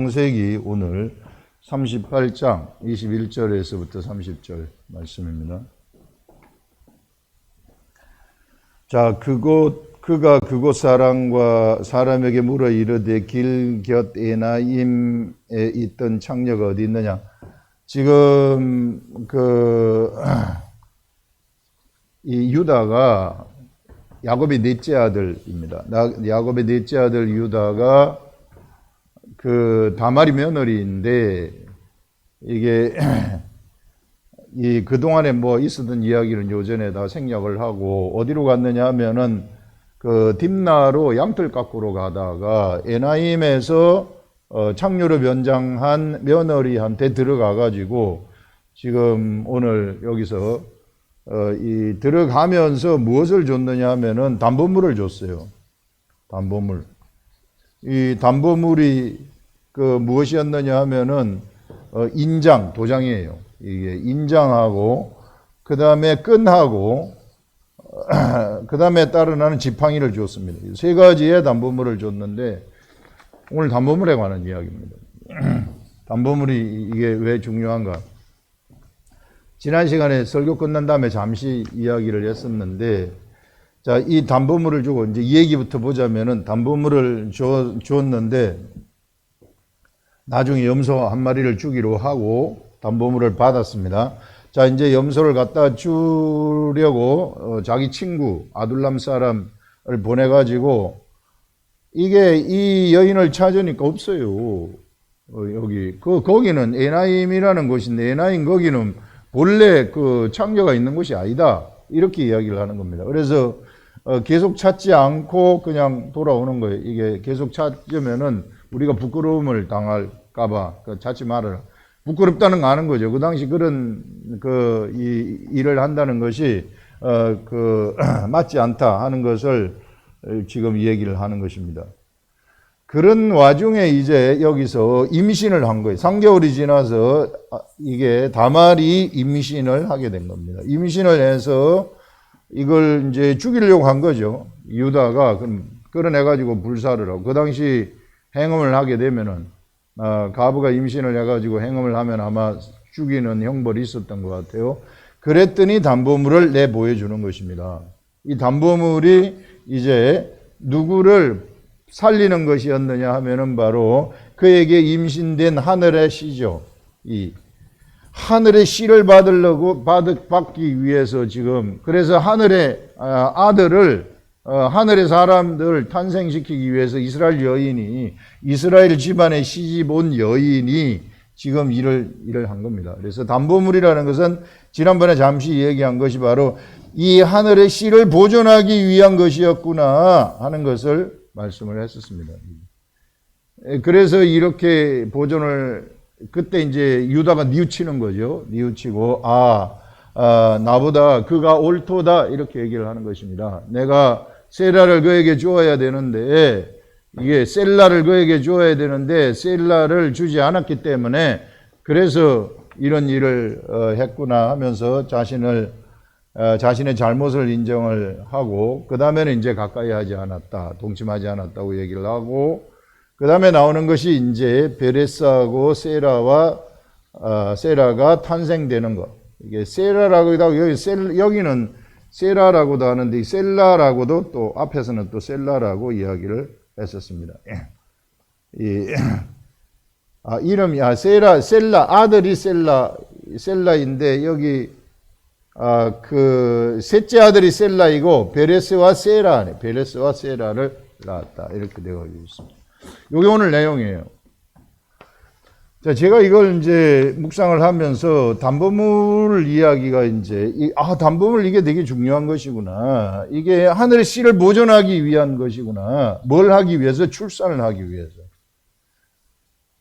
창세기 오늘 38장 21절에서부터 30절 말씀입니다. 자, 그가 그곳 사람에게 물어 이르되 길 곁 에나임에 있던 창녀가 어디 있느냐. 지금 이 유다가 야곱의 넷째 아들입니다. 야곱의 넷째 아들 유다가 다말이 며느리인데, 이게, 그동안에 있었던 이야기는 요전에 다 생략을 하고, 어디로 갔느냐 하면은, 딥나로 양털 깎으러 가다가, 에나임에서, 창녀로 변장한 며느리한테 들어가가지고, 지금 오늘 여기서, 들어가면서 무엇을 줬느냐 하면은, 담보물을 줬어요. 담보물. 이 담보물이 무엇이었느냐 하면은 인장, 도장이에요. 이게 인장하고 그 다음에 끈하고 그 다음에 따르는 지팡이를 줬습니다. 세 가지의 담보물을 줬는데 오늘 담보물에 관한 이야기입니다. 담보물이 이게 왜 중요한가? 지난 시간에 설교 끝난 다음에 잠시 이야기를 했었는데, 자, 이 담보물을 주고 이제 이 얘기부터 보자면은 담보물을 줬는데 나중에 염소 한 마리를 주기로 하고 담보물을 받았습니다. 자, 이제 염소를 갖다 주려고 자기 친구 아둘람 사람을 보내가지고 이게 이 여인을 찾으니까 없어요. 여기 거기는 에나임이라는 곳인데 에나임 거기는 본래 창녀가 있는 곳이 아니다. 이렇게 이야기를 하는 겁니다. 그래서 계속 찾지 않고 그냥 돌아오는 거예요. 이게 계속 찾으면은 우리가 부끄러움을 당할까봐 찾지 말아라. 부끄럽다는 거 아는 거죠. 그 당시 그런 이 일을 한다는 것이 맞지 않다 하는 것을 지금 얘기를 하는 것입니다. 그런 와중에 이제 여기서 임신을 한 거예요. 3개월이 지나서 이게 다말이 임신을 하게 된 겁니다. 임신을 해서 이걸 이제 죽이려고 한 거죠. 유다가 끌어내가지고 불사를 하고. 그 당시 행음을 하게 되면은, 가부가 임신을 해가지고 행음을 하면 아마 죽이는 형벌이 있었던 것 같아요. 그랬더니 담보물을 내보여주는 것입니다. 이 담보물이 이제 누구를 살리는 것이었느냐 하면은 바로 그에게 임신된 하늘의 씨죠. 이 하늘의 씨를 받기 위해서 지금, 그래서 하늘의 아들을, 하늘의 사람들을 탄생시키기 위해서 이스라엘 집안에 시집 온 여인이 지금 일을 한 겁니다. 그래서 담보물이라는 것은 지난번에 잠시 얘기한 것이 바로 이 하늘의 씨를 보존하기 위한 것이었구나 하는 것을 말씀을 했었습니다. 그래서 이렇게 보존을 그때 이제 유다가 뉘우치는 거죠. 뉘우치고 나보다 그가 옳도다 이렇게 얘기를 하는 것입니다. 내가 셀라를 그에게 주어야 되는데 이게 셀라를 그에게 주어야 되는데 셀라를 주지 않았기 때문에 그래서 이런 일을 했구나 하면서 자신의 잘못을 인정을 하고 그 다음에는 이제 가까이 하지 않았다, 동침하지 않았다고 얘기를 하고 그 다음에 나오는 것이 이제 베레스하고 세라가 탄생되는 것. 이게 세라라고 하고 여기는 세라라고도 하는데 셀라라고도 또 앞에서는 또 셀라라고 이야기를 했었습니다. 이름이 셀라 아들이 셀라인데 여기 셋째 아들이 셀라이고 베레스와 세라를 낳았다 이렇게 되어 있습니다. 이게 오늘 내용이에요. 자, 제가 이걸 이제 묵상을 하면서 담보물 이야기가 이제, 담보물 이게 되게 중요한 것이구나. 이게 하늘의 씨를 보존하기 위한 것이구나. 뭘 하기 위해서? 출산을 하기 위해서.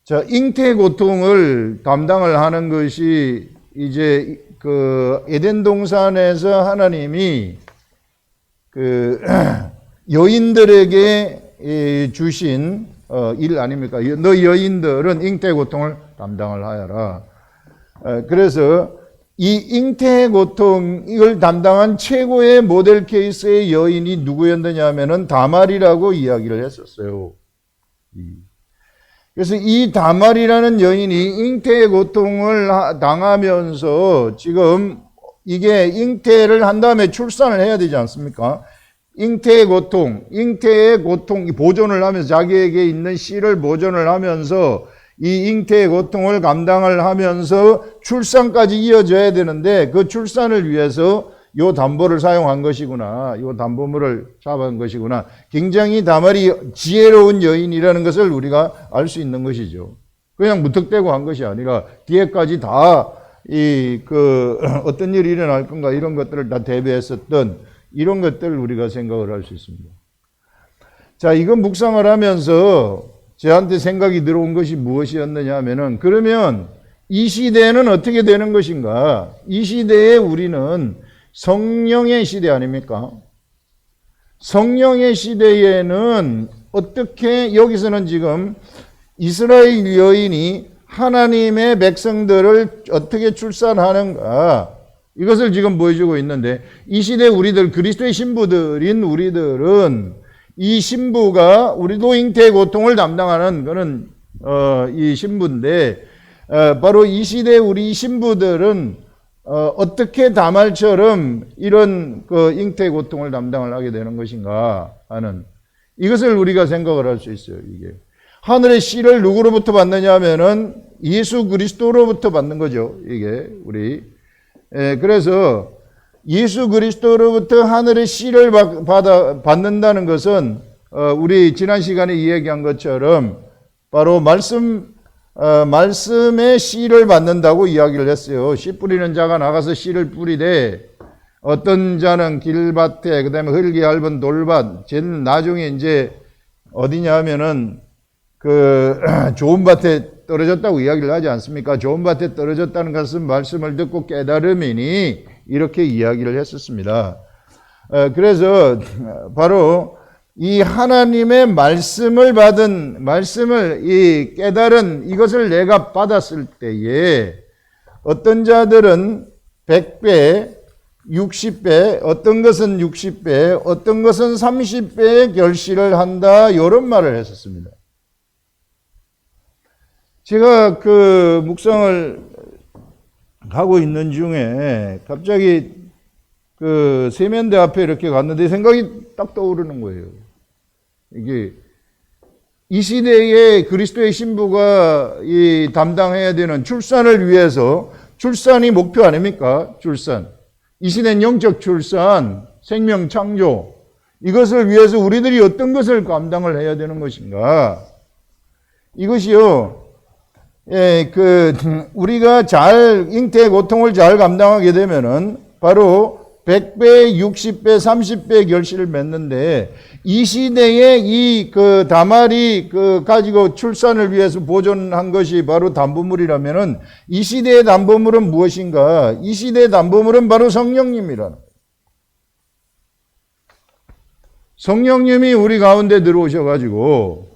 자, 잉태의 고통을 담당을 하는 것이 이제 에덴 동산에서 하나님이 여인들에게 주신 일 아닙니까? 너 여인들은 잉태의 고통을 담당을 하여라. 그래서 이 잉태의 고통 이걸 담당한 최고의 모델 케이스의 여인이 누구였느냐 하면은 다말이라고 이야기를 했었어요. 그래서 이 다말이라는 여인이 잉태의 고통을 당하면서 지금 이게 잉태를 한 다음에 출산을 해야 되지 않습니까? 잉태의 고통, 보존을 하면서 자기에게 있는 씨를 보존을 하면서 이 잉태의 고통을 감당을 하면서 출산까지 이어져야 되는데 그 출산을 위해서 요 담보를 사용한 것이구나. 요 담보물을 잡은 것이구나. 굉장히 다말이 지혜로운 여인이라는 것을 우리가 알 수 있는 것이죠. 그냥 무턱대고 한 것이 아니라 뒤에까지 다 어떤 일이 일어날 건가 이런 것들을 다 대비했었던 이런 것들을 우리가 생각을 할 수 있습니다. 자, 이건 묵상을 하면서 저한테 생각이 들어온 것이 무엇이었느냐 하면은 그러면 이 시대는 어떻게 되는 것인가? 이 시대에 우리는 성령의 시대 아닙니까? 성령의 시대에는 어떻게 여기서는 지금 이스라엘 여인이 하나님의 백성들을 어떻게 출산하는가 이것을 지금 보여주고 있는데 이 시대 우리들 그리스도의 신부들인 우리들은 이 신부가 우리도 잉태의 고통을 담당하는 그런 이 신부인데 바로 이 시대 우리 신부들은 어떻게 다말처럼 이런 잉태의 고통을 담당을 하게 되는 것인가 하는 이것을 우리가 생각을 할 수 있어요. 이게 하늘의 씨를 누구로부터 받느냐 하면은 예수 그리스도로부터 받는 거죠. 이게 우리 그래서 예수 그리스도로부터 하늘의 씨를 받는다는 것은 우리 지난 시간에 이야기한 것처럼 바로 말씀의 씨를 받는다고 이야기를 했어요. 씨 뿌리는 자가 나가서 씨를 뿌리되 어떤 자는 길밭에 그다음에 흙이 얇은 돌밭 제일 나중에 이제 어디냐 하면은 좋은 밭에 떨어졌다고 이야기를 하지 않습니까? 좋은 밭에 떨어졌다는 것은 말씀을 듣고 깨달음이니 이렇게 이야기를 했었습니다. 그래서 바로 이 하나님의 말씀을 이 깨달은 이것을 내가 받았을 때에 어떤 자들은 100배, 60배, 어떤 것은 60배, 어떤 것은 30배의 결실을 한다 이런 말을 했었습니다. 제가 묵상을 하고 있는 중에 갑자기 세면대 앞에 이렇게 갔는데 생각이 딱 떠오르는 거예요. 이게 이 시대에 그리스도의 신부가 담당해야 되는 출산을 위해서 출산이 목표 아닙니까? 출산. 이 시대는 영적 출산, 생명 창조 이것을 위해서 우리들이 어떤 것을 감당을 해야 되는 것인가? 이것이요. 우리가 잉태의 고통을 잘 감당하게 되면은 바로 100배, 60배, 30배 결실을 맺는데 이 시대에 다말이 가지고 출산을 위해서 보존한 것이 바로 담보물이라면은 이 시대의 담보물은 무엇인가? 이 시대의 담보물은 바로 성령님이라는 거예요. 성령님이 우리 가운데 들어오셔가지고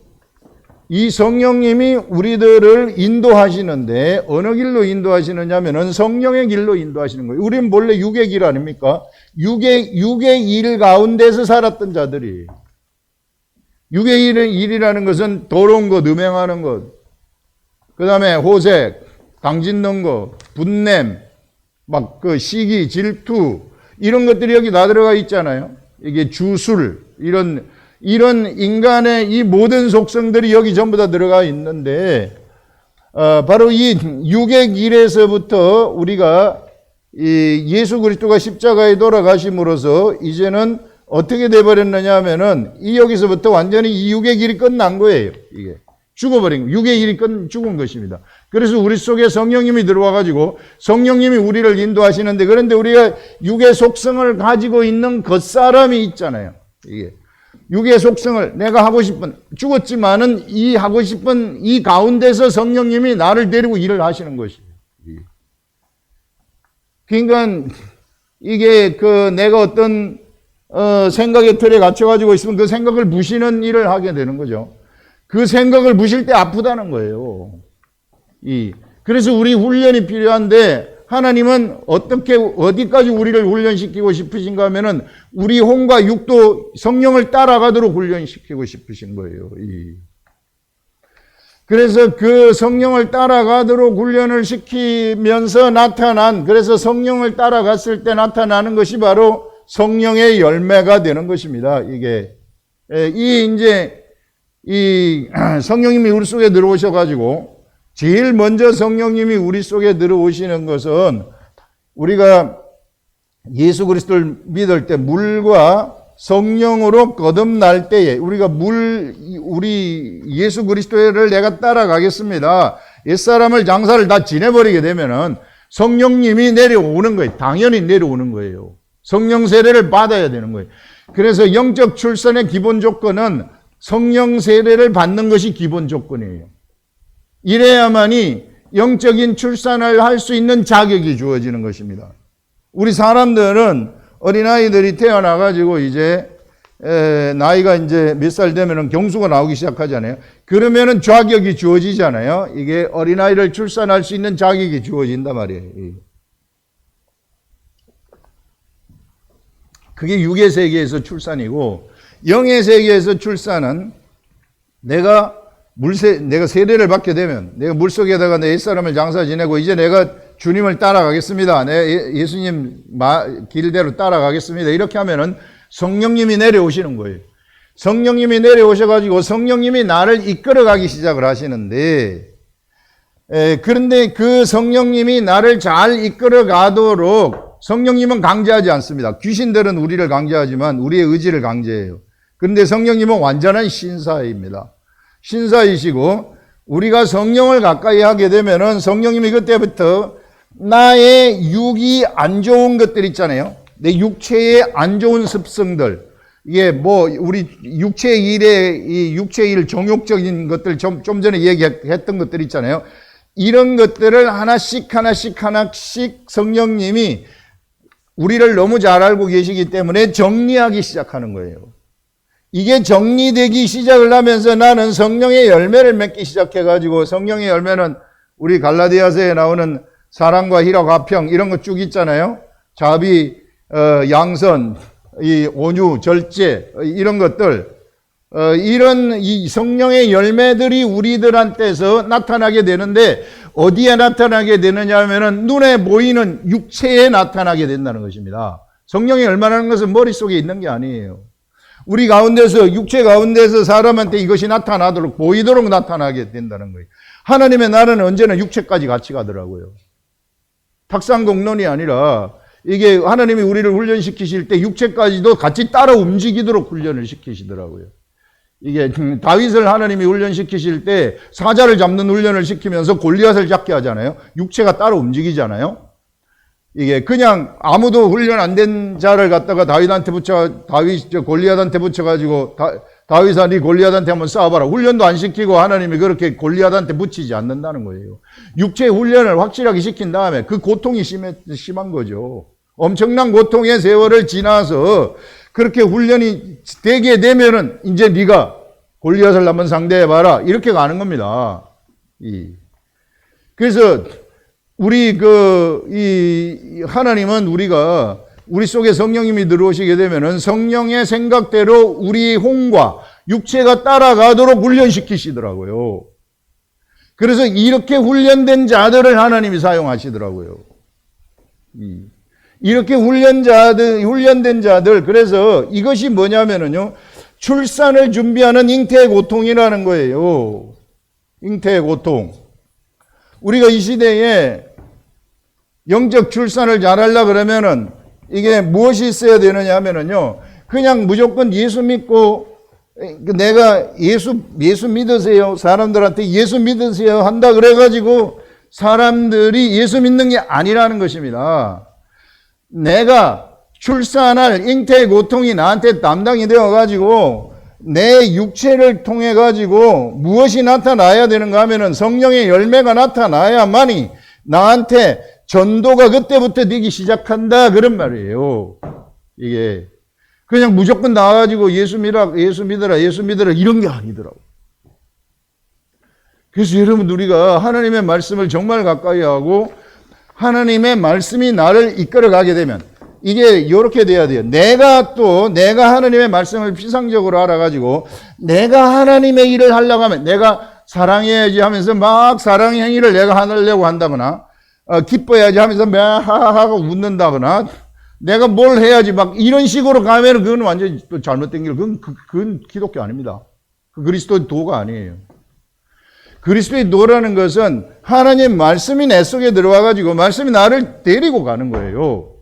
이 성령님이 우리들을 인도하시는데 어느 길로 인도하시느냐면은 성령의 길로 인도하시는 거예요. 우리는 본래 육의 길 아닙니까? 육의 일 가운데서 살았던 자들이. 육의 일이라는 것은 더러운 것, 음행하는 것, 그 다음에 호색, 당짓는 것, 분냄, 시기, 질투 이런 것들이 여기 다 들어가 있잖아요. 이게 주술 이런 인간의 이 모든 속성들이 여기 전부 다 들어가 있는데 바로 이 육의 길에서부터 우리가 이 예수 그리스도가 십자가에 돌아가심으로써 이제는 어떻게 돼버렸느냐 하면은 이 여기서부터 완전히 이 육의 길이 끝난 거예요. 이게 죽어버린 거예요. 육의 길이 죽은 것입니다. 그래서 우리 속에 성령님이 들어와가지고 성령님이 우리를 인도하시는데 그런데 우리가 육의 속성을 가지고 있는 겉사람이 있잖아요. 이게 육의 속성을 내가 하고 싶은 죽었지만은 이 하고 싶은 이 가운데서 성령님이 나를 데리고 일을 하시는 것이에요. 그러니까 이게 내가 어떤 생각의 틀에 갇혀가지고 있으면 그 생각을 부시는 일을 하게 되는 거죠. 그 생각을 부실 때 아프다는 거예요. 그래서 우리 훈련이 필요한데 하나님은 어디까지 우리를 훈련시키고 싶으신가 하면은 우리 혼과 육도 성령을 따라가도록 훈련시키고 싶으신 거예요. 그래서 그 성령을 따라가도록 훈련을 시키면서 나타난, 그래서 성령을 따라갔을 때 나타나는 것이 바로 성령의 열매가 되는 것입니다. 이게 이 성령님이 우리 속에 들어오셔가지고 제일 먼저 성령님이 우리 속에 들어오시는 것은 우리가 예수 그리스도를 믿을 때 물과 성령으로 거듭날 때에 우리 예수 그리스도를 내가 따라가겠습니다. 옛사람을 장사를 다 지내버리게 되면은 성령님이 내려오는 거예요. 당연히 내려오는 거예요. 성령 세례를 받아야 되는 거예요. 그래서 영적 출산의 기본 조건은 성령 세례를 받는 것이 기본 조건이에요. 이래야만이 영적인 출산을 할 수 있는 자격이 주어지는 것입니다. 우리 사람들은 어린아이들이 태어나가지고 이제 나이가 이제 몇 살 되면은 경수가 나오기 시작하잖아요. 그러면은 자격이 주어지잖아요. 이게 어린아이를 출산할 수 있는 자격이 주어진단 말이에요. 그게 육의 세계에서 출산이고, 영의 세계에서 출산은 내가 세례를 받게 되면, 내가 물속에다가 내 옛사람을 장사 지내고 이제 내가 주님을 따라가겠습니다. 내 예수님 길대로 따라가겠습니다. 이렇게 하면은 성령님이 내려오시는 거예요. 성령님이 내려오셔가지고 성령님이 나를 이끌어가기 시작을 하시는데, 그런데 그 성령님이 나를 잘 이끌어가도록 성령님은 강제하지 않습니다. 귀신들은 우리를 강제하지만 우리의 의지를 강제해요. 그런데 성령님은 완전한 신사입니다. 신사이시고, 우리가 성령을 가까이 하게 되면은 성령님이 그때부터 나의 육이 안 좋은 것들 있잖아요. 내 육체의 안 좋은 습성들, 이게 우리 육체의 일, 정욕적인 것들, 좀 전에 얘기했던 것들 있잖아요. 이런 것들을 하나씩 성령님이 우리를 너무 잘 알고 계시기 때문에 정리하기 시작하는 거예요. 이게 정리되기 시작을 하면서 나는 성령의 열매를 맺기 시작해가지고, 성령의 열매는 우리 갈라디아서에 나오는 사랑과 희락, 화평 이런 거 쭉 있잖아요. 자비, 양선, 이 온유, 절제 이런 것들, 이런 이 성령의 열매들이 우리들한테서 나타나게 되는데, 어디에 나타나게 되느냐 하면은 눈에 보이는 육체에 나타나게 된다는 것입니다. 성령의 열매라는 것은 머릿속에 있는 게 아니에요. 우리 가운데서, 육체 가운데서 사람한테 이것이 나타나도록, 보이도록 나타나게 된다는 거예요. 하나님의 나라는 언제나 육체까지 같이 가더라고요. 탁상공론이 아니라, 이게 하나님이 우리를 훈련시키실 때 육체까지도 같이 따라 움직이도록 훈련을 시키시더라고요. 이게 다윗을 하나님이 훈련시키실 때 사자를 잡는 훈련을 시키면서 골리앗을 잡게 하잖아요. 육체가 따라 움직이잖아요. 이게 그냥 아무도 훈련 안 된 자를 갖다가 골리앗한테 붙여가지고 다윗아 네 골리앗한테 한번 싸워봐라. 훈련도 안 시키고 하나님이 그렇게 골리앗한테 붙이지 않는다는 거예요. 육체 훈련을 확실하게 시킨 다음에 그 고통이 심한 거죠. 엄청난 고통의 세월을 지나서 그렇게 훈련이 되게 되면은 이제 네가 골리앗을 한번 상대해봐라. 이렇게 가는 겁니다. 그래서 우리 하나님은 우리 속에 성령님이 들어오시게 되면은 성령의 생각대로 우리 혼과 육체가 따라가도록 훈련시키시더라고요. 그래서 이렇게 훈련된 자들을 하나님이 사용하시더라고요. 이렇게 훈련된 자들, 그래서 이것이 뭐냐면은요, 출산을 준비하는 잉태의 고통이라는 거예요. 잉태의 고통. 우리가 이 시대에 영적 출산을 잘하려고 그러면은 이게 무엇이 있어야 되느냐 하면은요, 그냥 무조건 예수 믿고 내가 예수 믿으세요. 사람들한테 예수 믿으세요 한다 그래가지고 사람들이 예수 믿는 게 아니라는 것입니다. 내가 출산할 잉태의 고통이 나한테 담당이 되어가지고 내 육체를 통해가지고 무엇이 나타나야 되는가 하면은 성령의 열매가 나타나야만이 나한테 전도가 그때부터 되기 시작한다. 그런 말이에요. 이게 그냥 무조건 나와가지고 예수 믿어라 이런 게 아니더라고. 그래서 여러분, 우리가 하나님의 말씀을 정말 가까이 하고 하나님의 말씀이 나를 이끌어가게 되면 이게 이렇게 돼야 돼요. 내가 하나님의 말씀을 피상적으로 알아가지고 내가 하나님의 일을 하려고 하면, 내가 사랑해야지 하면서 막 사랑의 행위를 내가 하려고 한다거나, 기뻐야지 하면서 막 하하하고 웃는다거나, 내가 뭘 해야지 막 이런 식으로 가면 그건 완전히 또 잘못된 길, 그건 기독교 아닙니다. 그 그리스도의 도가 아니에요. 그리스도의 도라는 것은 하나님 말씀이 내 속에 들어와가지고 말씀이 나를 데리고 가는 거예요.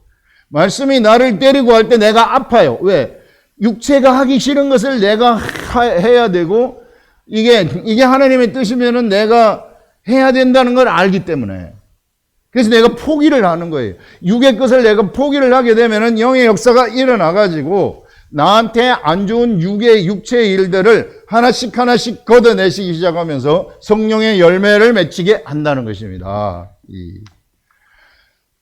말씀이 나를 데리고 갈 때 내가 아파요. 왜? 육체가 하기 싫은 것을 내가 해야 되고, 이게 하나님의 뜻이면은 내가 해야 된다는 걸 알기 때문에. 그래서 내가 포기를 하는 거예요. 육의 것을 내가 포기를 하게 되면은 영의 역사가 일어나가지고, 나한테 안 좋은 육체의 일들을 하나씩 하나씩 걷어내시기 시작하면서 성령의 열매를 맺히게 한다는 것입니다.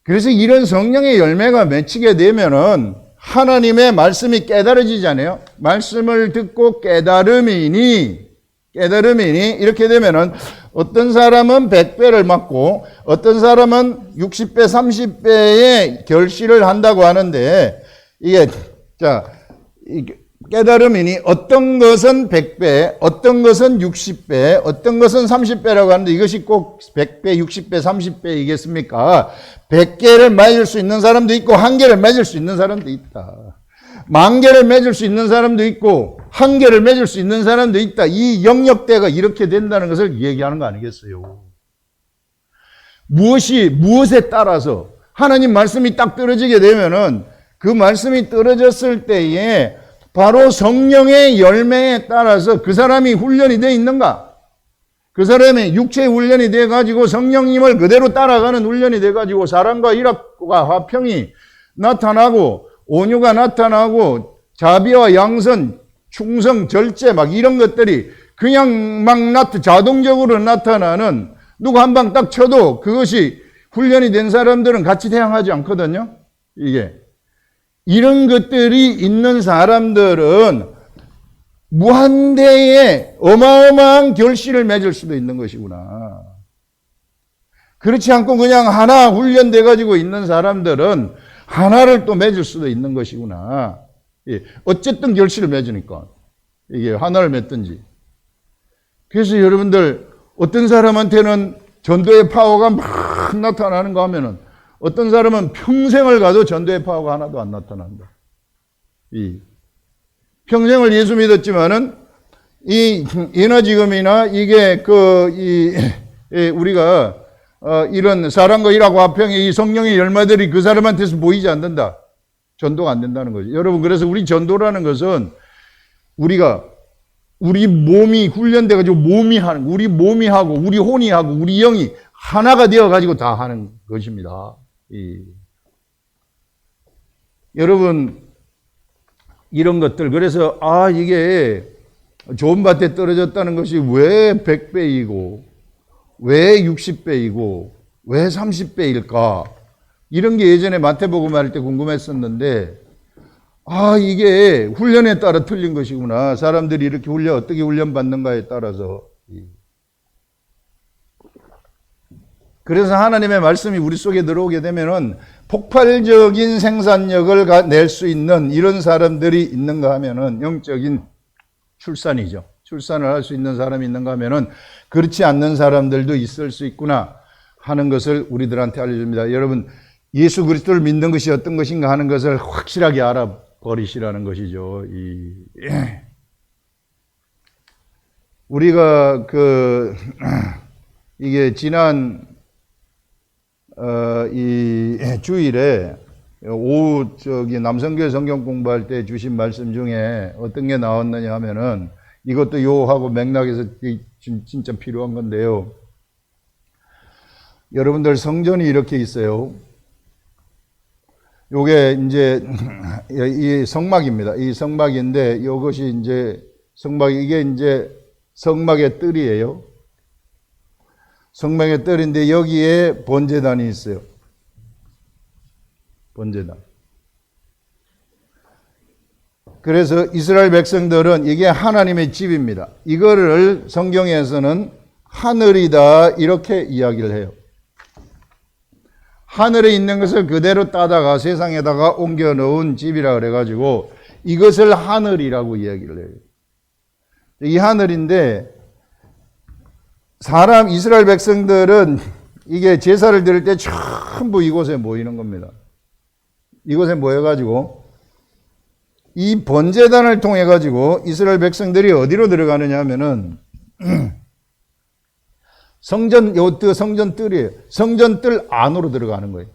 그래서 이런 성령의 열매가 맺히게 되면은 하나님의 말씀이 깨달아지잖아요. 말씀을 듣고 깨달음이니 이렇게 되면은 어떤 사람은 100배를 맞고 어떤 사람은 60배, 30배의 결실을 한다고 하는데, 이게 깨달음이니 어떤 것은 100배, 어떤 것은 60배, 어떤 것은 30배라고 하는데 이것이 꼭 100배, 60배, 30배이겠습니까? 100개를 맺을 수 있는 사람도 있고 1개를 맺을 수 있는 사람도 있다. 10,000개를 맺을 수 있는 사람도 있고 1개를 맺을 수 있는 사람도 있다. 이 영역대가 이렇게 된다는 것을 얘기하는 거 아니겠어요? 무엇에 따라서 하나님 말씀이 딱 떨어지게 되면은 그 말씀이 떨어졌을 때에 바로 성령의 열매에 따라서 그 사람이 훈련이 되어 있는가? 그 사람의 육체의 훈련이 되어 가지고 성령님을 그대로 따라가는 훈련이 되어 가지고 사랑과 희락과 화평이 나타나고 온유가 나타나고 자비와 양선, 충성, 절제 막 이런 것들이 그냥 막 자동적으로 나타나는, 누가 한 방 딱 쳐도 그것이 훈련이 된 사람들은 같이 대항하지 않거든요. 이런 것들이 있는 사람들은 무한대의 어마어마한 결실을 맺을 수도 있는 것이구나. 그렇지 않고 그냥 하나 훈련돼 가지고 있는 사람들은 하나를 또 맺을 수도 있는 것이구나. 어쨌든 결실을 맺으니까 이게 하나를 맺든지. 그래서 여러분들 어떤 사람한테는 전도의 파워가 막 나타나는가 하면은 어떤 사람은 평생을 가도 전도의 파워가 하나도 안 나타난다. 평생을 예수 믿었지만은 이 에너지금이나 이게 우리가 이런 사랑과 희락과 화평의 이 성령의 열매들이 그 사람한테서 보이지 않는다. 전도가 안 된다는 거죠. 여러분, 그래서 우리 전도라는 것은 우리 몸이 훈련돼 가지고 우리 몸이 하고 우리 혼이 하고 우리 영이 하나가 되어 가지고 다 하는 것입니다. 여러분, 이런 것들, 그래서 이게 좋은 밭에 떨어졌다는 것이 왜 100배이고 왜 60배이고 왜 30배일까? 이런 게 예전에 마태복음 할 때 궁금했었는데, 이게 훈련에 따라 틀린 것이구나. 사람들이 이렇게 어떻게 훈련받는가에 따라서. 그래서 하나님의 말씀이 우리 속에 들어오게 되면은 폭발적인 생산력을 낼 수 있는 이런 사람들이 있는가 하면은 영적인 출산이죠. 출산을 할 수 있는 사람이 있는가 하면은 그렇지 않는 사람들도 있을 수 있구나 하는 것을 우리들한테 알려줍니다. 여러분, 예수 그리스도를 믿는 것이 어떤 것인가 하는 것을 확실하게 알아버리시라는 것이죠. 우리가 이게 지난 이 주일에 오후 남성교회 성경 공부할 때 주신 말씀 중에 어떤 게 나왔느냐 하면은, 이것도 요하고 맥락에서 진짜 필요한 건데요. 여러분들, 성전이 이렇게 있어요. 요게 이제 이 성막입니다. 이 성막인데 이것이 이제 이게 이제 성막의 뜰이에요. 성막의 뜰인데 여기에 번제단이 있어요. 번제단. 그래서 이스라엘 백성들은 이게 하나님의 집입니다. 이거를 성경에서는 하늘이다 이렇게 이야기를 해요. 하늘에 있는 것을 그대로 따다가 세상에다가 옮겨 놓은 집이라 그래가지고 이것을 하늘이라고 이야기를 해요. 이 하늘인데 이스라엘 백성들은 이게 제사를 드릴 때 전부 이곳에 모이는 겁니다. 이곳에 모여가지고 이 번제단을 통해 가지고 이스라엘 백성들이 어디로 들어가느냐 하면은 성전 뜰이에요. 성전 뜰 안으로 들어가는 거예요.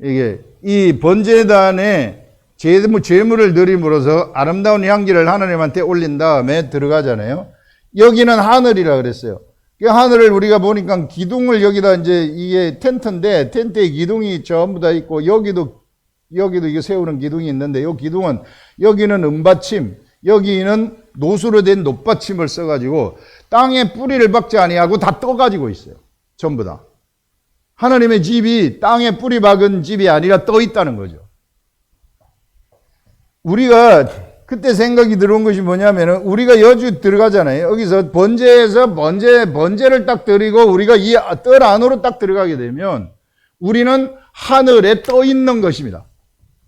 이게 이 번제단에 제물을 드림으로써 아름다운 향기를 하나님한테 올린 다음에 들어가잖아요. 여기는 하늘이라 그랬어요. 그 하늘을 우리가 보니까 기둥을 여기다 이제 이게 텐트인데 텐트에 기둥이 전부 다 있고 여기도 이게 세우는 기둥이 있는데 이 기둥은 여기는 은받침, 여기는 노수로 된 놋받침을 써가지고 땅에 뿌리를 박지 아니하고 다 떠가지고 있어요. 전부 다. 하나님의 집이 땅에 뿌리 박은 집이 아니라 떠 있다는 거죠. 우리가 그때 생각이 들어온 것이 뭐냐면은 우리가 여주 들어가잖아요. 여기서 번제를 딱 드리고 우리가 이 뜰 안으로 딱 들어가게 되면 우리는 하늘에 떠 있는 것입니다.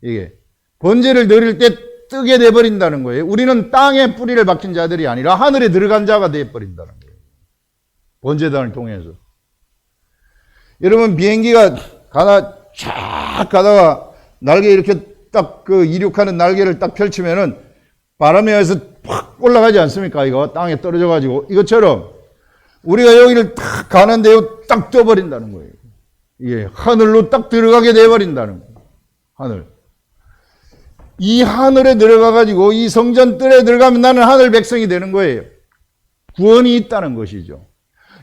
이게 번제를 드릴 때 뜨게 돼 버린다는 거예요. 우리는 땅에 뿌리를 박힌 자들이 아니라 하늘에 들어간 자가 돼 버린다는 거예요. 번제단을 통해서. 여러분 비행기가 쫙 가다가 날개 이렇게 딱 그 이륙하는 날개를 딱 펼치면은 바람에 의해서 팍 올라가지 않습니까? 이거 땅에 떨어져 가지고 이것처럼 우리가 여기를 딱 가는데요 딱 떠버린다는 거예요. 이게 하늘로 딱 들어가게 돼 버린다는 거예요. 하늘. 이 하늘에 들어가 가지고 이 성전 뜰에 들어가면 나는 하늘 백성이 되는 거예요. 구원이 있다는 것이죠.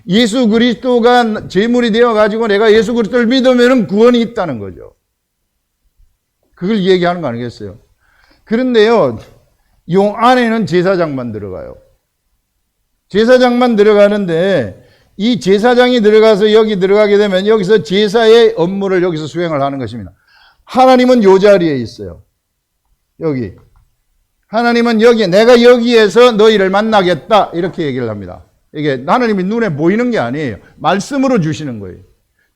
예수 그리스도가 제물이 되어 가지고 내가 예수 그리스도를 믿으면 구원이 있다는 거죠. 그걸 얘기하는 거 아니겠어요? 그런데요, 요 안에는 제사장만 들어가요. 제사장만 들어가는데 이 제사장이 들어가서 여기 들어가게 되면 여기서 제사의 업무를 여기서 수행을 하는 것입니다. 하나님은 요 자리에 있어요. 여기. 하나님은 여기, 내가 여기에서 너희를 만나겠다. 이렇게 얘기를 합니다. 이게 하나님이 눈에 보이는 게 아니에요. 말씀으로 주시는 거예요.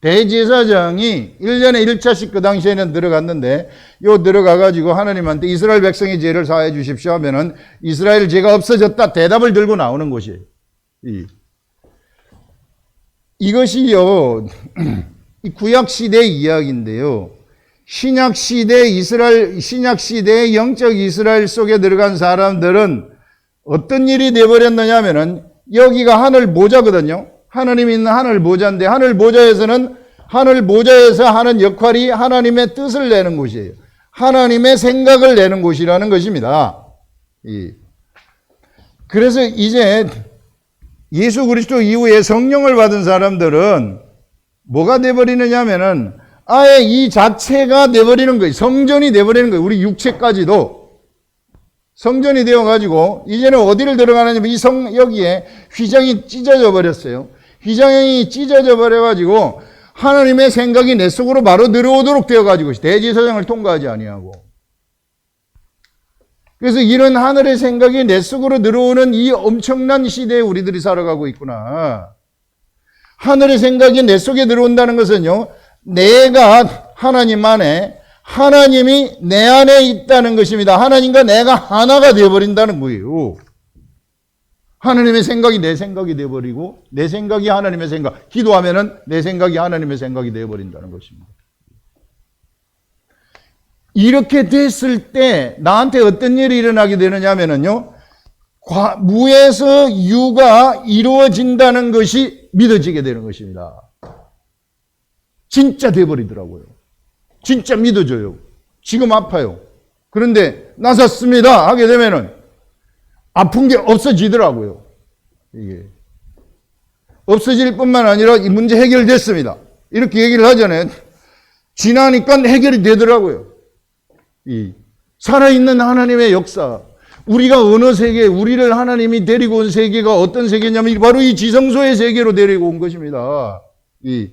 대제사장이 1년에 1차씩 그 당시에는 들어갔는데 요 들어가가지고 하나님한테 이스라엘 백성의 죄를 사해 주십시오 하면은 이스라엘 죄가 없어졌다 대답을 들고 나오는 것이에요. 이것이요 이 구약시대 이야기인데요. 신약시대의 영적 이스라엘 속에 들어간 사람들은 어떤 일이 되어버렸느냐 하면은 여기가 하늘 보좌거든요. 하나님이 있는 하늘 보좌인데 하늘 보좌에서 하는 역할이 하나님의 뜻을 내는 곳이에요. 하나님의 생각을 내는 곳이라는 것입니다. 그래서 이제 예수 그리스도 이후에 성령을 받은 사람들은 뭐가 돼버리느냐 하면은 아예 이 자체가 돼버리는 거예요. 성전이 돼버리는 거예요. 우리 육체까지도. 성전이 되어가지고 이제는 어디를 들어가느냐면 여기에 휘장이 찢어져 버렸어요. 휘장이 찢어져 버려가지고 하나님의 생각이 내 속으로 바로 들어오도록 되어가지고 대제사장을 통과하지 아니하고. 그래서 이런 하늘의 생각이 내 속으로 들어오는 이 엄청난 시대에 우리들이 살아가고 있구나. 하늘의 생각이 내 속에 들어온다는 것은요, 내가 하나님 안에, 하나님이 내 안에 있다는 것입니다. 하나님과 내가 하나가 되어버린다는 거예요. 하나님의 생각이 내 생각이 되어버리고 내 생각이 하나님의 생각, 기도하면은 내 생각이 하나님의 생각이 되어버린다는 것입니다. 이렇게 됐을 때 나한테 어떤 일이 일어나게 되느냐 하면은요, 무에서 유가 이루어진다는 것이 믿어지게 되는 것입니다. 진짜 돼버리더라고요. 진짜 믿어져요. 지금 아파요. 그런데 나섰습니다 하게 되면은 아픈 게 없어지더라고요. 이게 없어질 뿐만 아니라 이 문제 해결됐습니다. 이렇게 얘기를 하잖아요. 지나니까 해결이 되더라고요. 이 살아있는 하나님의 역사. 우리가 어느 세계, 우리를 하나님이 데리고 온 세계가 어떤 세계냐면 바로 이 지성소의 세계로 데리고 온 것입니다. 이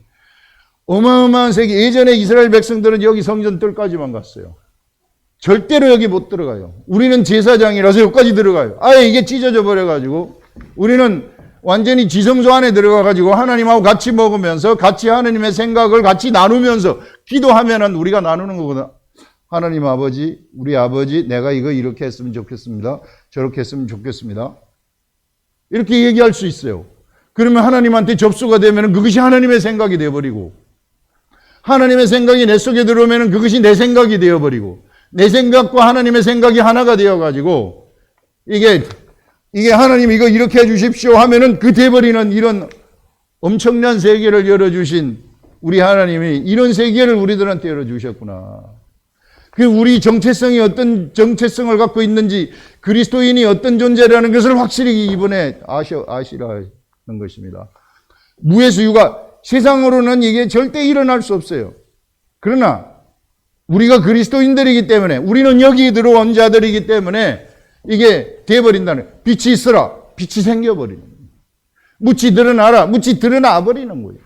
어마어마한 세계. 예전에 이스라엘 백성들은 여기 성전 뜰까지만 갔어요. 절대로 여기 못 들어가요. 우리는 제사장이라서 여기까지 들어가요. 아예 이게 찢어져 버려가지고 우리는 완전히 지성소 안에 들어가가지고 하나님하고 같이 먹으면서 같이 하나님의 생각을 같이 나누면서 기도하면은 우리가 나누는 거거든. 하나님 아버지, 우리 아버지, 내가 이거 이렇게 했으면 좋겠습니다. 저렇게 했으면 좋겠습니다. 이렇게 얘기할 수 있어요. 그러면 하나님한테 접수가 되면 그것이 하나님의 생각이 되어버리고, 하나님의 생각이 내 속에 들어오면 그것이 내 생각이 되어버리고, 내 생각과 하나님의 생각이 하나가 되어가지고, 이게 하나님 이거 이렇게 해주십시오 하면은 그 돼버리는 이런 엄청난 세계를 열어주신 우리 하나님이 이런 세계를 우리들한테 열어주셨구나. 그 우리 정체성이 어떤 정체성을 갖고 있는지, 그리스도인이 어떤 존재라는 것을 확실히 이번에 아시라는 것입니다. 무에서 유가, 세상으로는 이게 절대 일어날 수 없어요. 그러나 우리가 그리스도인들이기 때문에, 우리는 여기 들어온 자들이기 때문에 이게 돼버린다는, 빛이 있어라, 빛이 생겨버리는 거예요. 묻이 드러나라, 묻이 드러나 버리는 거예요.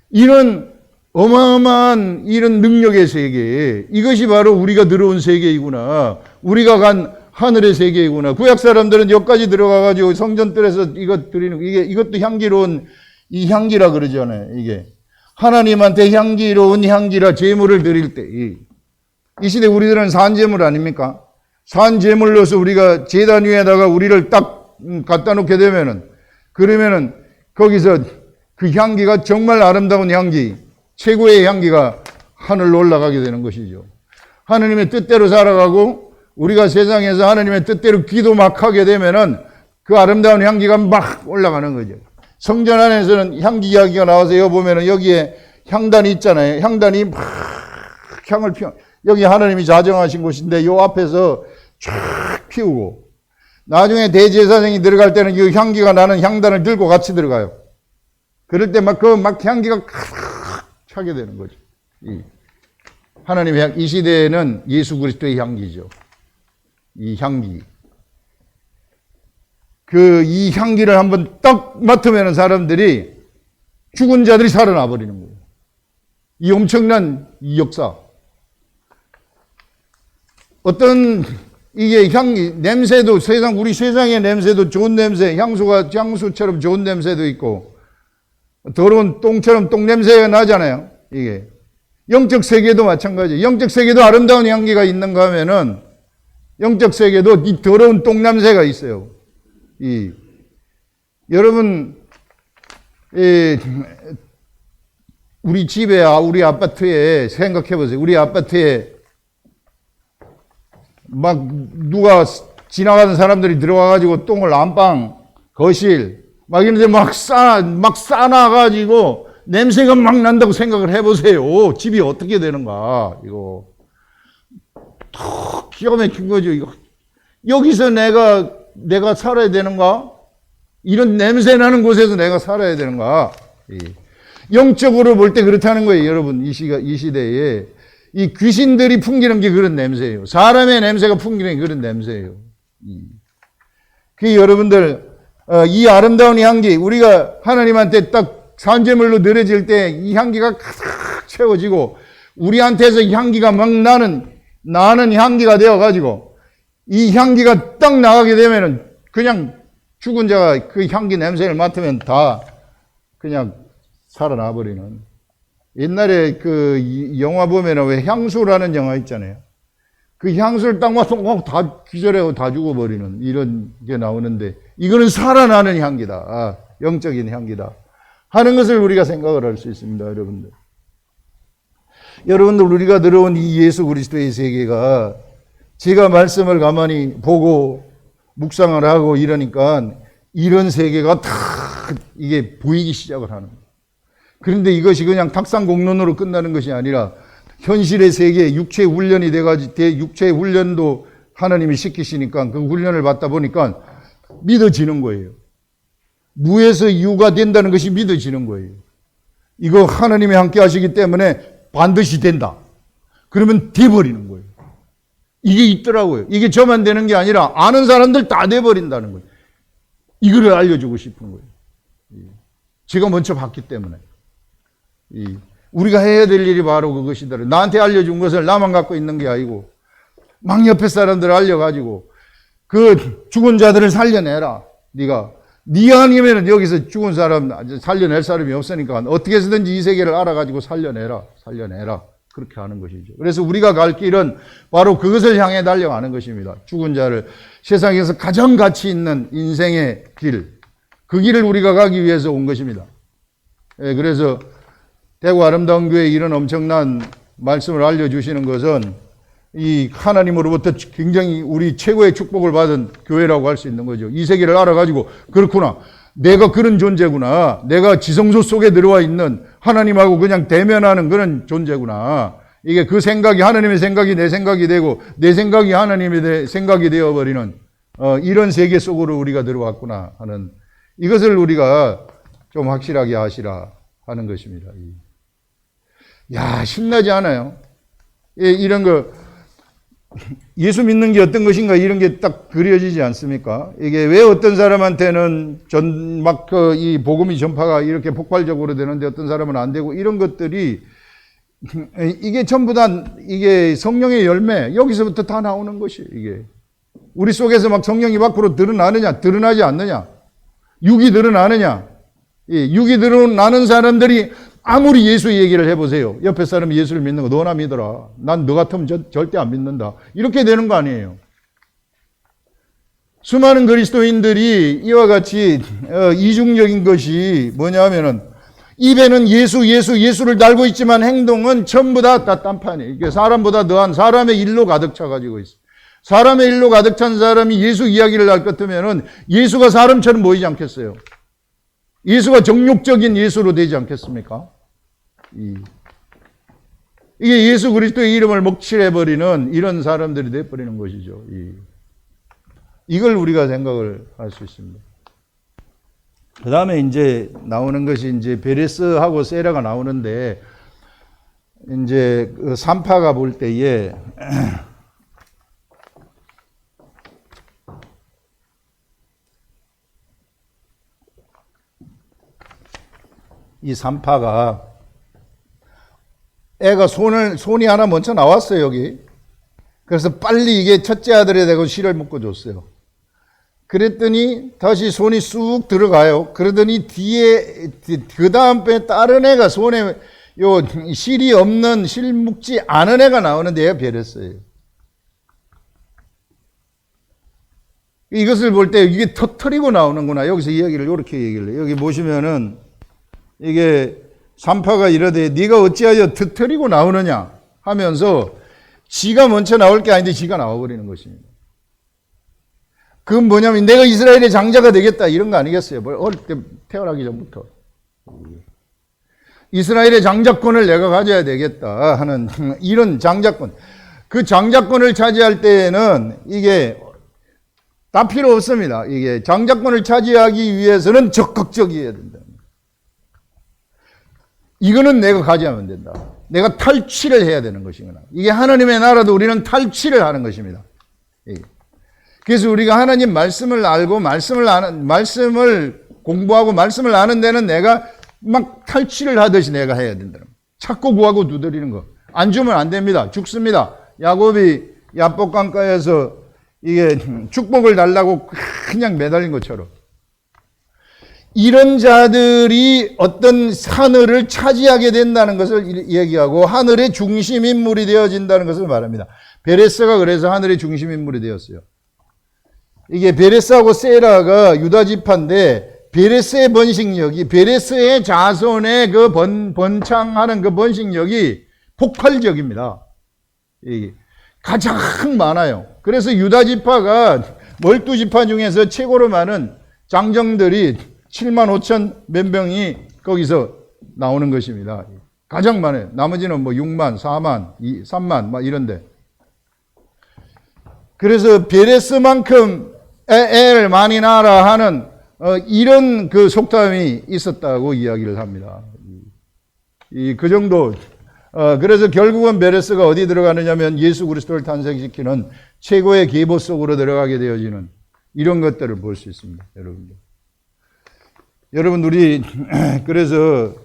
이런 어마어마한 이런 능력의 세계, 이것이 바로 우리가 들어온 세계이구나. 우리가 간 하늘의 세계이구나. 구약 사람들은 여기까지 들어가가지고 성전들에서 이것 드리는, 이것도 향기로운 이 향기라 그러잖아요. 이게 하나님한테 향기로운 향기라 제물을 드릴 때, 이 시대 우리들은 산제물 아닙니까? 산제물로서 우리가 제단 위에다가 우리를 딱 갖다 놓게 되면은, 그러면은 거기서 그 향기가 정말 아름다운 향기, 최고의 향기가 하늘로 올라가게 되는 것이죠. 하나님의 뜻대로 살아가고 우리가 세상에서 하나님의 뜻대로 기도 막 하게 되면은 그 아름다운 향기가 막 올라가는 거죠. 성전 안에서는 향기 이야기가 나와서 여기 보면은 여기에 향단이 있잖아요. 향단이 막 향을 피워. 여기 하나님이 자정하신 곳인데 요 앞에서 쫙 피우고, 나중에 대제사장이 들어갈 때는 이 향기가 나는 향단을 들고 같이 들어가요. 그럴 때 막 향기가 가득 차게 되는 거죠. 하나님의 향, 이 시대에는 예수 그리스도의 향기죠. 이 향기. 이 향기를 한번 딱 맡으면 사람들이, 죽은 자들이 살아나 버리는 거예요. 이 엄청난 이 역사. 어떤 이게 향기, 냄새도 우리 세상의 냄새도 좋은 냄새, 향수처럼 좋은 냄새도 있고, 더러운 똥처럼 똥 냄새가 나잖아요. 이게. 영적 세계도 마찬가지예요. 영적 세계도 아름다운 향기가 있는가 하면은, 영적 세계도 이 더러운 똥 냄새가 있어요. 여러분, 우리 집에, 우리 아파트에 생각해 보세요. 우리 아파트에 막 누가 지나가는 사람들이 들어와가지고 똥을 안방, 거실, 막 이런데 막 싸놔가지고 냄새가 막 난다고 생각을 해보세요. 집이 어떻게 되는가, 이거. 기가 막힌 거죠, 이거. 여기서 내가 살아야 되는가? 이런 냄새 나는 곳에서 내가 살아야 되는가? 영적으로 볼 때 그렇다는 거예요, 여러분. 이 시대에. 이 귀신들이 풍기는 게 그런 냄새예요. 사람의 냄새가 풍기는 게 그런 냄새예요. 여러분들, 이 아름다운 향기, 우리가 하나님한테 딱 산제물로 드려질 때 이 향기가 가득 채워지고, 우리한테서 향기가 막 나는 향기가 되어가지고, 이 향기가 딱 나가게 되면은 그냥 죽은 자가 그 향기 냄새를 맡으면 다 그냥 살아나 버리는. 옛날에 영화 보면은 왜 향수라는 영화 있잖아요. 그 향수를 딱 맡으면 다 기절하고 다 죽어버리는 이런 게 나오는데, 이거는 살아나는 향기다. 영적인 향기다. 하는 것을 우리가 생각을 할 수 있습니다, 여러분들. 여러분들, 우리가 들어온 이 예수 그리스도의 세계가, 제가 말씀을 가만히 보고 묵상을 하고 이러니까 이런 세계가 다 이게 보이기 시작을 하는 거예요. 그런데 이것이 그냥 탁상공론으로 끝나는 것이 아니라 현실의 세계에 육체 훈련이 돼가지고, 육체 훈련도 하나님이 시키시니까 그 훈련을 받다 보니까 믿어지는 거예요. 무에서 유가 된다는 것이 믿어지는 거예요. 이거 하나님이 함께 하시기 때문에 반드시 된다. 그러면 돼버리는 거예요. 이게 있더라고요. 이게 저만 되는 게 아니라 아는 사람들 다 돼버린다는 거예요. 이거를 알려주고 싶은 거예요. 제가 먼저 봤기 때문에. 우리가 해야 될 일이 바로 그것이더라. 나한테 알려준 것을 나만 갖고 있는 게 아니고 막 옆에 사람들을 알려가지고 그 죽은 자들을 살려내라. 네가 네 아니면 여기서 죽은 사람 살려낼 사람이 없으니까 어떻게 해서든지 이 세계를 알아가지고 살려내라. 그렇게 하는 것이죠. 그래서 우리가 갈 길은 바로 그것을 향해 달려가는 것입니다. 죽은 자를, 세상에서 가장 가치 있는 인생의 길, 그 길을 우리가 가기 위해서 온 것입니다. 예, 그래서 대구 아름다운 교회에 이런 엄청난 말씀을 알려주시는 것은 이 하나님으로부터 굉장히 우리 최고의 축복을 받은 교회라고 할 수 있는 거죠. 이 세계를 알아가지고 그렇구나. 내가 그런 존재구나. 내가 지성소 속에 들어와 있는 하나님하고 그냥 대면하는 그런 존재구나. 이게 그 생각이 하나님의 생각이 내 생각이 되고 내 생각이 하나님의 생각이 되어버리는 이런 세계 속으로 우리가 들어왔구나 하는 이것을 우리가 좀 확실하게 하시라 하는 것입니다. 야, 신나지 않아요? 예, 이런 거 예수 믿는 게 어떤 것인가 이런 게 딱 그려지지 않습니까? 이게 왜 어떤 사람한테는 이 복음이 전파가 이렇게 폭발적으로 되는데 어떤 사람은 안 되고 이런 것들이 이게 전부 다 이게 성령의 열매 여기서부터 다 나오는 것이 이게 우리 속에서 막 성령이 밖으로 드러나느냐 드러나지 않느냐 육이 드러나느냐 육이 드러나는 사람들이 아무리 예수 얘기를 해보세요. 옆에 사람이 예수를 믿는 거 너나 믿어라. 난 너 같으면 절대 안 믿는다. 이렇게 되는 거 아니에요. 수많은 그리스도인들이 이와 같이 이중적인 것이 뭐냐 하면은 입에는 예수를 달고 있지만 행동은 전부 다 딴판이에요. 이게 사람보다 더한 사람의 일로 가득 차가지고 있어요. 사람의 일로 가득 찬 사람이 예수 이야기를 할 것 같으면은 예수가 사람처럼 보이지 않겠어요? 예수가 정욕적인 예수로 되지 않겠습니까? 이게 예수 그리스도의 이름을 먹칠해버리는 이런 사람들이 돼버리는 것이죠. 이걸 우리가 생각을 할 수 있습니다. 그 다음에 이제 나오는 것이 이제 베레스하고 세라가 나오는데, 이제 그 산파가 볼 때에, 이 산파가 애가 손이 하나 먼저 나왔어요, 여기. 그래서 빨리 이게 첫째 아들에 대고 실을 묶어줬어요. 그랬더니 다시 손이 쑥 들어가요. 그러더니 뒤에, 그 다음에 다른 애가 손에 요 실이 없는 실 묶지 않은 애가 나오는데 얘가 베레스예요. 이것을 볼 때 이게 터트리고 나오는구나. 여기서 이야기를 이렇게 얘기를 해요. 여기 보시면은 이게 산파가 이러되 네가 어찌하여 터트리고 나오느냐 하면서 지가 먼저 나올 게 아닌데 지가 나와버리는 것입니다. 그건 뭐냐면 내가 이스라엘의 장자가 되겠다 이런 거 아니겠어요? 어릴 때 태어나기 전부터 이스라엘의 장자권을 내가 가져야 되겠다 하는 이런 장자권. 그 장자권을 차지할 때에는 이게 다 필요 없습니다. 이게 장자권을 차지하기 위해서는 적극적이어야 된다. 이거는 내가 가져야만 된다. 내가 탈취를 해야 되는 것이구나. 이게 하나님의 나라도 우리는 탈취를 하는 것입니다. 그래서 우리가 하나님 말씀을 알고 말씀을 공부하고 말씀을 아는 데는 내가 막 탈취를 하듯이 내가 해야 된다. 찾고 구하고 두드리는 거. 안 주면 안 됩니다. 죽습니다. 야곱이 야복강가에서 이게 축복을 달라고 그냥 매달린 것처럼. 이런 자들이 어떤 하늘을 차지하게 된다는 것을 얘기하고 하늘의 중심 인물이 되어진다는 것을 말합니다. 베레스가 그래서 하늘의 중심 인물이 되었어요. 이게 베레스하고 세라가 유다 지파인데 베레스의 번식력이 베레스의 자손의 그 번창하는 그 번식력이 폭발적입니다. 가장 많아요. 그래서 유다 지파가 12지파 중에서 최고로 많은 장정들이 7만 5천 몇 명이 거기서 나오는 것입니다. 가장 많아요. 나머지는 뭐 6만, 4만, 3만 막 이런데. 그래서 베레스만큼 애를 많이 낳아라 하는 이런 그 속담이 있었다고 이야기를 합니다. 그 정도. 그래서 결국은 베레스가 어디 들어가느냐면 예수 그리스도를 탄생시키는 최고의 계보 속으로 들어가게 되어지는 이런 것들을 볼 수 있습니다. 여러분 우리 그래서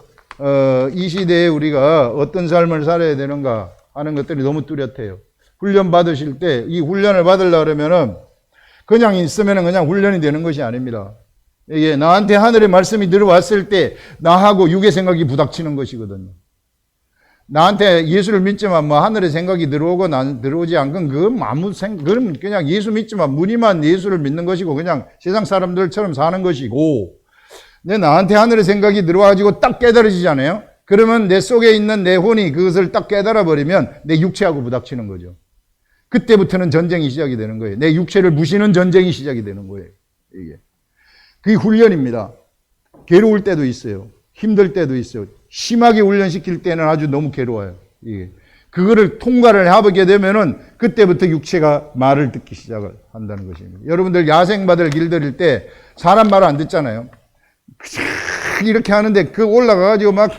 이 시대에 우리가 어떤 삶을 살아야 되는가 하는 것들이 너무 뚜렷해요. 훈련 받으실 때 이 훈련을 받으려고 그러면은 그냥 있으면은 그냥 훈련이 되는 것이 아닙니다. 이게 나한테 하늘의 말씀이 들어왔을 때 나하고 육의 생각이 부닥치는 것이거든요. 나한테 예수를 믿지만 뭐 하늘의 생각이 들어오고 들어오지 않건 그건 그냥 예수 믿지만 무늬만 예수를 믿는 것이고 그냥 세상 사람들처럼 사는 것이고 나한테 하늘의 생각이 들어와가지고 딱 깨달아지잖아요. 그러면 내 속에 있는 내 혼이 그것을 딱 깨달아 버리면 내 육체하고 부닥치는 거죠. 그때부터는 전쟁이 시작이 되는 거예요. 내 육체를 부시는 전쟁이 시작이 되는 거예요. 이게. 그게 훈련입니다. 괴로울 때도 있어요. 힘들 때도 있어요. 심하게 훈련시킬 때는 아주 너무 괴로워요. 이게. 그거를 통과를 해보게 되면은 그때부터 육체가 말을 듣기 시작을 한다는 것입니다. 여러분들 야생마들 길들일 때 사람 말을 안 듣잖아요. 이렇게 하는데 그 올라가가지고 막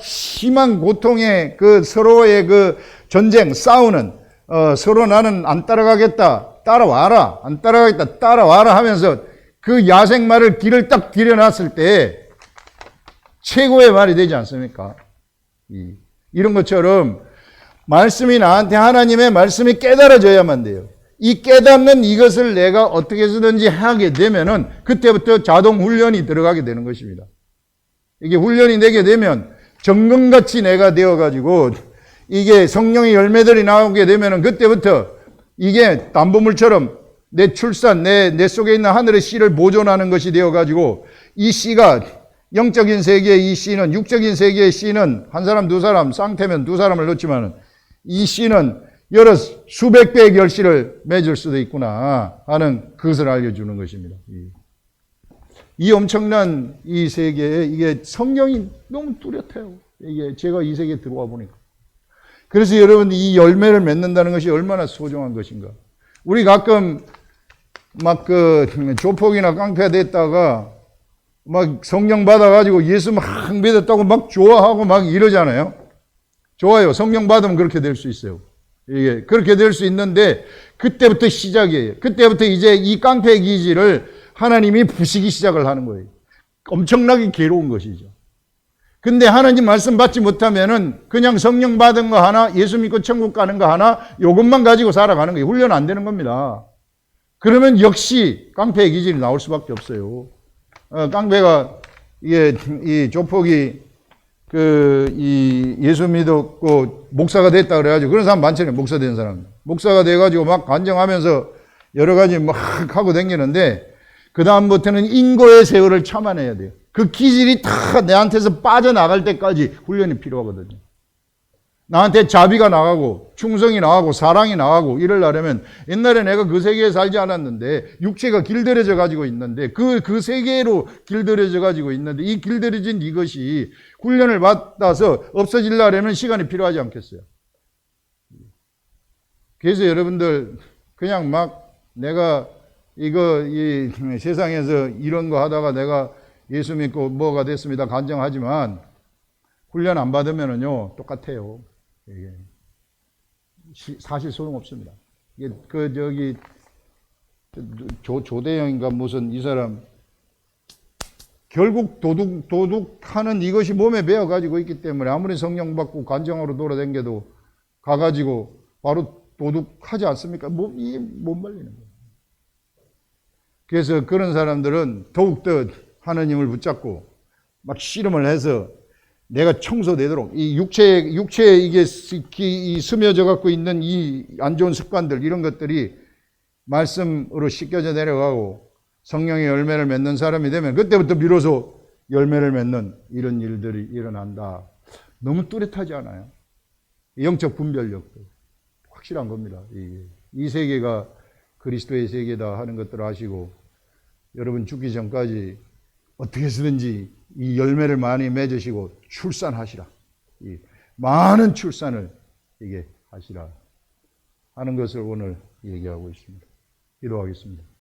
심한 고통의 그 서로의 그 전쟁, 싸우는, 서로 나는 안 따라가겠다, 따라와라, 안 따라가겠다, 따라와라 하면서 그 야생마를 길을 딱 들여놨을 때 최고의 말이 되지 않습니까? 이런 것처럼 말씀이 나한테 하나님의 말씀이 깨달아져야만 돼요. 이 깨닫는 이것을 내가 어떻게 해서든지 하게 되면은 그때부터 자동 훈련이 들어가게 되는 것입니다. 이게 훈련이 되게 되면 정금같이 내가 되어가지고 이게 성령의 열매들이 나오게 되면은 그때부터 이게 담보물처럼 내 출산, 내 속에 있는 하늘의 씨를 보존하는 것이 되어가지고 이 씨가 영적인 세계의 이 씨는, 육적인 세계의 씨는 한 사람, 두 사람, 쌍태면 두 사람을 넣지만은 이 씨는 여러 수백 배의 결실을 맺을 수도 있구나 하는 그것을 알려주는 것입니다. 이 엄청난 이 세계에 이게 성경이 너무 뚜렷해요. 이게 제가 이 세계에 들어와 보니까. 그래서 여러분 이 열매를 맺는다는 것이 얼마나 소중한 것인가. 우리 가끔 막 그 조폭이나 깡패 됐다가 막 성령 받아가지고 예수 막 믿었다고 막 좋아하고 막 이러잖아요. 좋아요. 성령 받으면 그렇게 될 수 있어요. 이게 그렇게 될 수 있는데 그때부터 시작이에요. 그때부터 이제 이 깡패 기질을 하나님이 부시기 시작을 하는 거예요. 엄청나게 괴로운 것이죠. 근데 하나님 말씀 받지 못하면은 그냥 성령 받은 거 하나, 예수 믿고 천국 가는 거 하나, 요것만 가지고 살아가는 거예요. 훈련 안 되는 겁니다. 그러면 역시 깡패의 기질이 나올 수밖에 없어요. 깡패가 이 조폭이 예수 믿었고 목사가 됐다 그래가지고 그런 사람 많잖아요. 목사 된 사람. 목사가 돼가지고 막 간증하면서 여러 가지 막 하고 다니는데 그다음부터는 인고의 세월을 참아내야 돼요. 그 기질이 다 내한테서 빠져나갈 때까지 훈련이 필요하거든요. 나한테 자비가 나가고 충성이 나가고 사랑이 나가고 이러려면 옛날에 내가 그 세계에 살지 않았는데 육체가 길들여져 가지고 있는데 그 세계로 길들여져 가지고 있는데 이 길들여진 이것이 훈련을 받아서 없어지려면 시간이 필요하지 않겠어요? 그래서 여러분들 그냥 막 내가 이 세상에서 이런 거 하다가 내가 예수 믿고 뭐가 됐습니다 간증하지만 훈련 안 받으면은요 똑같아요. 이게 사실 소용없습니다. 이게 조대영인가 무슨 이 사람 결국 도둑하는 이것이 몸에 배어 가지고 있기 때문에 아무리 성령 받고 간증하러 돌아다녀도 가가지고 바로 도둑하지 않습니까? 못 말리는 거예요. 그래서 그런 사람들은 더욱더 하나님을 붙잡고 막 씨름을 해서 내가 청소되도록 이 육체에 이게 스며져 갖고 있는 이 안 좋은 습관들 이런 것들이 말씀으로 씻겨져 내려가고 성령의 열매를 맺는 사람이 되면 그때부터 비로소 열매를 맺는 이런 일들이 일어난다. 너무 뚜렷하지 않아요? 영적 분별력도 확실한 겁니다. 이 세계가 그리스도의 세계다 하는 것들을 아시고 여러분 죽기 전까지 어떻게 해서든지 이 열매를 많이 맺으시고 출산하시라. 많은 출산을 이게 하시라 하는 것을 오늘 얘기하고 있습니다. 기도하겠습니다.